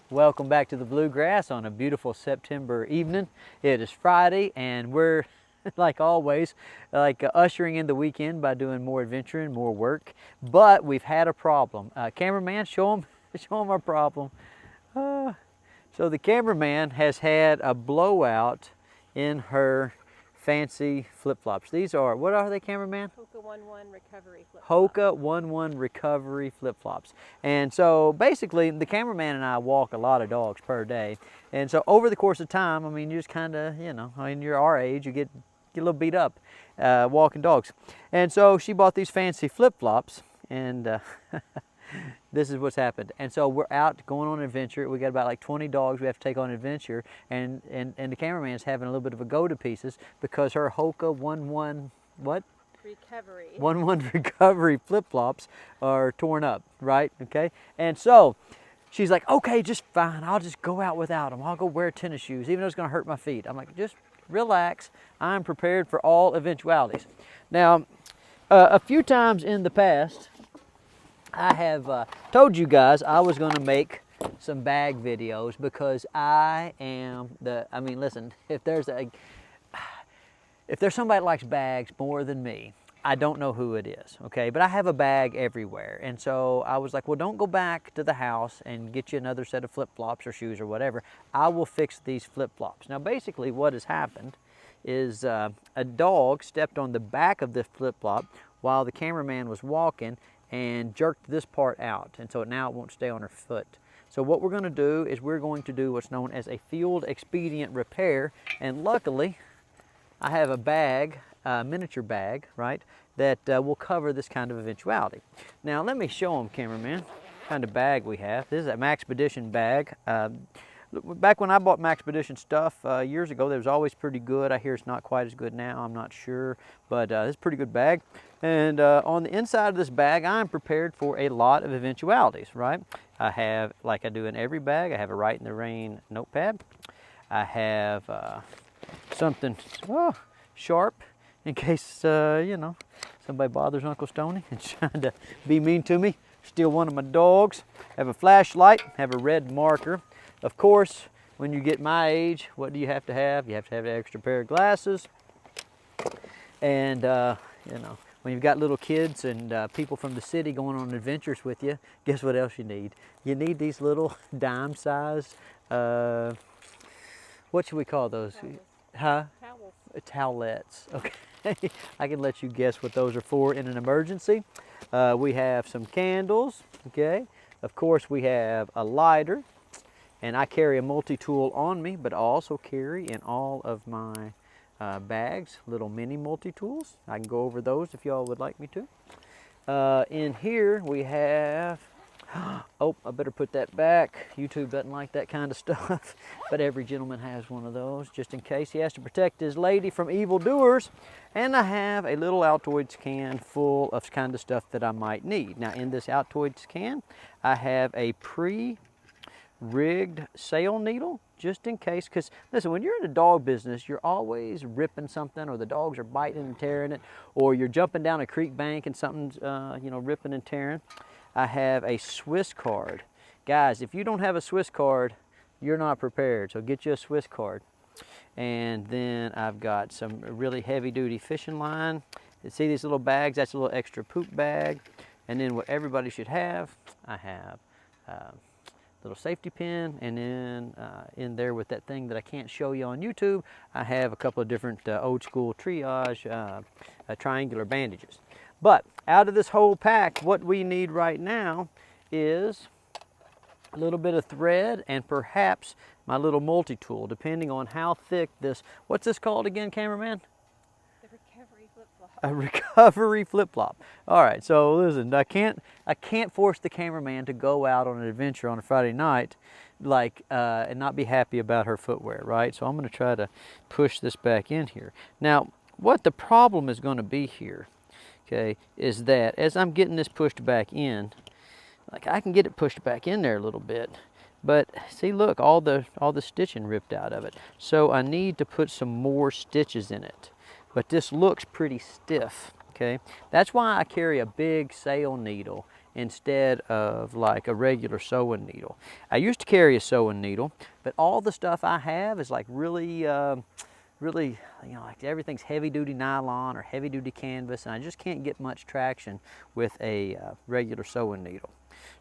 Welcome back to the Bluegrass on a beautiful September evening. It is Friday and we're, like always, ushering in the weekend by doing more adventuring, more work. But we've had a problem. Cameraman, show them our problem. So the cameraman has had a blowout in her fancy flip-flops. These are, what are they, cameraman? Hoka 11 recovery flip-flops. Hoka 11 recovery flip-flops. And so basically the cameraman and I walk a lot of dogs per day. And so over the course of time, I mean, you just kind of, you're our age, you get a little beat up walking dogs. And so she bought these fancy flip-flops and this is what's happened. And so we're out going on an adventure. We got about like 20 dogs we have to take on an adventure. And the cameraman's having a little bit of a go to pieces because her Hoka 11, what? Recovery. 11 recovery flip-flops are torn up, right? Okay. And so she's like, okay, just fine. I'll just go out without them. I'll go wear tennis shoes, even though it's going to hurt my feet. I'm like, just relax. I'm prepared for all eventualities. Now, a few times in the past, I have told you guys I was going to make some bag videos because I mean, listen, if there's somebody that likes bags more than me, I don't know who it is, okay? But I have a bag everywhere. And so I was like, well, don't go back to the house and get you another set of flip-flops or shoes or whatever. I will fix these flip-flops. Now, basically what has happened is a dog stepped on the back of the flip-flop while the cameraman was walking and jerked this part out, and so now it won't stay on her foot. So what we're going to do is we're going to do what's known as a field expedient repair, and luckily I have a bag, a miniature bag, right, that will cover this kind of eventuality. Now let me show them, cameraman, what kind of bag we have. This is a Maxpedition bag. Back when I bought Maxpedition stuff years ago, it was always pretty good. I hear it's not quite as good now, I'm not sure, but it's a pretty good bag. And on the inside of this bag, I'm prepared for a lot of eventualities, right? I have, like I do in every bag, I have a Right in the Rain notepad. I have something sharp in case, somebody bothers Uncle Stonnie and trying to be mean to me, steal one of my dogs. I have a flashlight, I have a red marker. Of course, when you get my age, what do you have to have? You have to have an extra pair of glasses. And, when you've got little kids and people from the city going on adventures with you, guess what else you need? You need these little dime-size, what should we call those? Huh? Towels. Towelettes. Okay. I can let you guess what those are for in an emergency. We have some candles, okay? Of course, we have a lighter. And I carry a multi-tool on me, but I also carry in all of my bags little mini multi-tools. I can go over those if y'all would like me to. In here we have, oh, I better put that back. YouTube doesn't like that kind of stuff, but every gentleman has one of those just in case he has to protect his lady from evildoers. And I have a little Altoids can full of kind of stuff that I might need. Now in this Altoids can, I have a rigged sail needle just in case, because listen, when you're in the dog business, you're always ripping something, or the dogs are biting and tearing it, or you're jumping down a creek bank and something's ripping and tearing. I have a Swiss card. Guys, if you don't have a Swiss card, you're not prepared, so get you a Swiss card. And then I've got some really heavy duty fishing line. You see these little bags? That's a little extra poop bag. And then what everybody should have, I have little safety pin, and then in there with that thing that I can't show you on YouTube, I have a couple of different old school triage triangular bandages. But out of this whole pack, what we need right now is a little bit of thread and perhaps my little multi-tool, depending on how thick this, what's this called again, cameraman? A recovery flip-flop. All right, so listen, I can't force the cameraman to go out on an adventure on a Friday night, and not be happy about her footwear, right? So I'm going to try to push this back in here. Now, what the problem is going to be here, okay, is that as I'm getting this pushed back in, like I can get it pushed back in there a little bit, but see, look, all the stitching ripped out of it. So I need to put some more stitches in it. But this looks pretty stiff, okay? That's why I carry a big sail needle instead of like a regular sewing needle. I used to carry a sewing needle, but all the stuff I have is like really, really, you know, like everything's heavy duty nylon or heavy duty canvas, and I just can't get much traction with a regular sewing needle.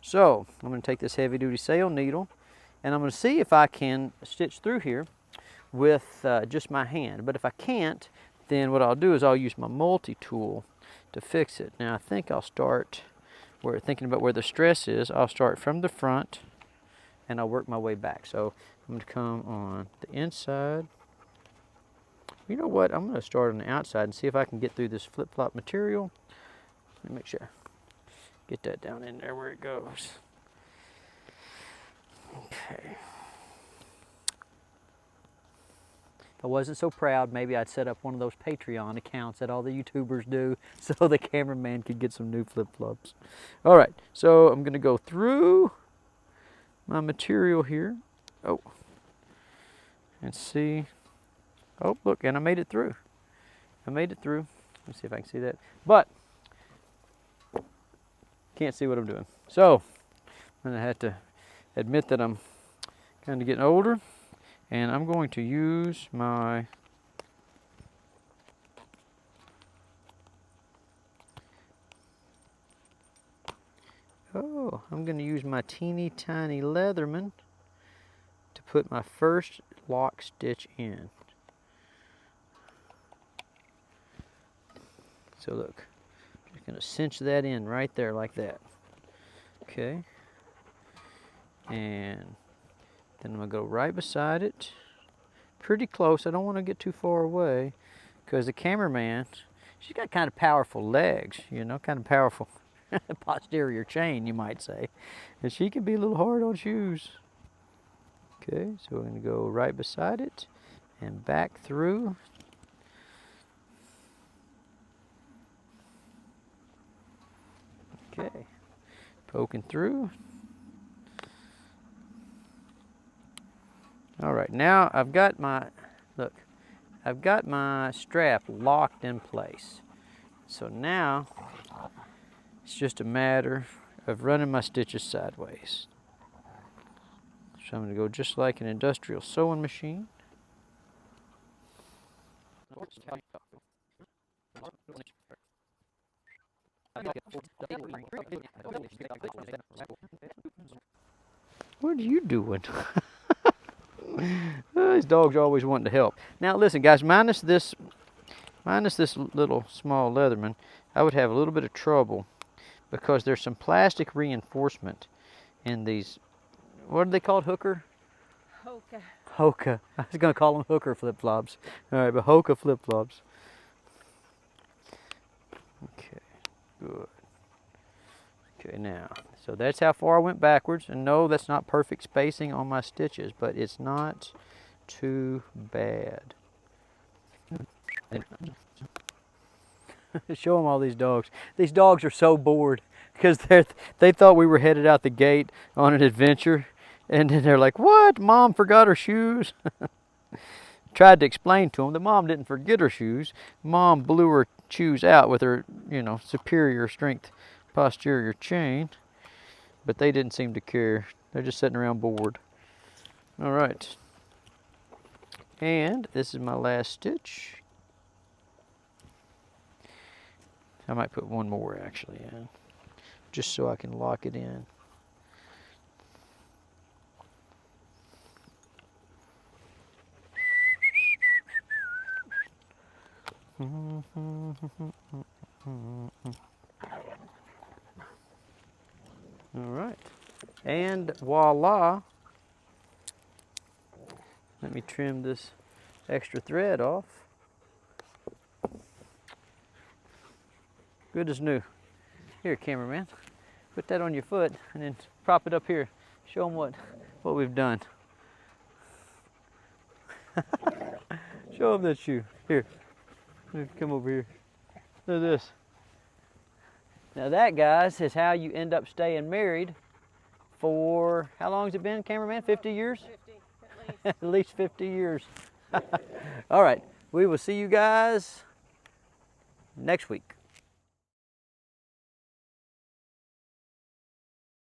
So I'm going to take this heavy duty sail needle, and I'm going to see if I can stitch through here with just my hand. But if I can't, then what I'll do is I'll use my multi-tool to fix it. Now I think I'll start where, thinking about where the stress is, I'll start from the front and I'll work my way back. So I'm going to come on the inside. You know what, I'm going to start on the outside and see if I can get through this flip-flop material. Let me make sure. Get that down in there where it goes. Okay. If I wasn't so proud, maybe I'd set up one of those Patreon accounts that all the YouTubers do so the cameraman could get some new flip-flops. All right, so I'm going to go through my material here. Oh, and see. Oh, look, and I made it through. I made it through. Let's see if I can see that. But can't see what I'm doing. So I'm going to have to admit that I'm kind of getting older. And I'm going to use my I'm going to use my teeny tiny Leatherman to put my first lock stitch in. So look, I'm just going to cinch that in right there like that. Okay. And then I'm going to go right beside it, pretty close. I don't want to get too far away because the cameraman, she's got kind of powerful legs, you know, kind of powerful posterior chain, you might say. And she can be a little hard on shoes. Okay, so we're going to go right beside it and back through. Okay, poking through. All right, now I've got my, look, I've got my strap locked in place. So now it's just a matter of running my stitches sideways. So I'm going to go just like an industrial sewing machine. What are you doing? These dogs are always wanting to help. Now listen guys, minus this little small Leatherman, I would have a little bit of trouble because there's some plastic reinforcement in these, what are they called, hooker? Hoka. Hoka. I was going to call them hooker flip-flops. All right, but Hoka flip-flops. Okay, good. Okay, now, so that's how far I went backwards. And no, that's not perfect spacing on my stitches, but it's not too bad. Show them all these dogs. These dogs are so bored because they thought we were headed out the gate on an adventure. And then they're like, what? Mom forgot her shoes? Tried to explain to them that Mom didn't forget her shoes. Mom blew her shoes out with her, you know, superior strength posterior chain, but they didn't seem to care. They're just sitting around bored. All right, and this is my last stitch. I might put one more actually in, just so I can lock it in. All right, and voila. Let me trim this extra thread off. Good as new. Here, cameraman, put that on your foot and then prop it up here. Show them what we've done. Show them that shoe. Here, come over here. Look at this. Now that, guys, is how you end up staying married for, how long has it been, cameraman? 50 years? 50, at least. At least 50 years. All right, we will see you guys next week.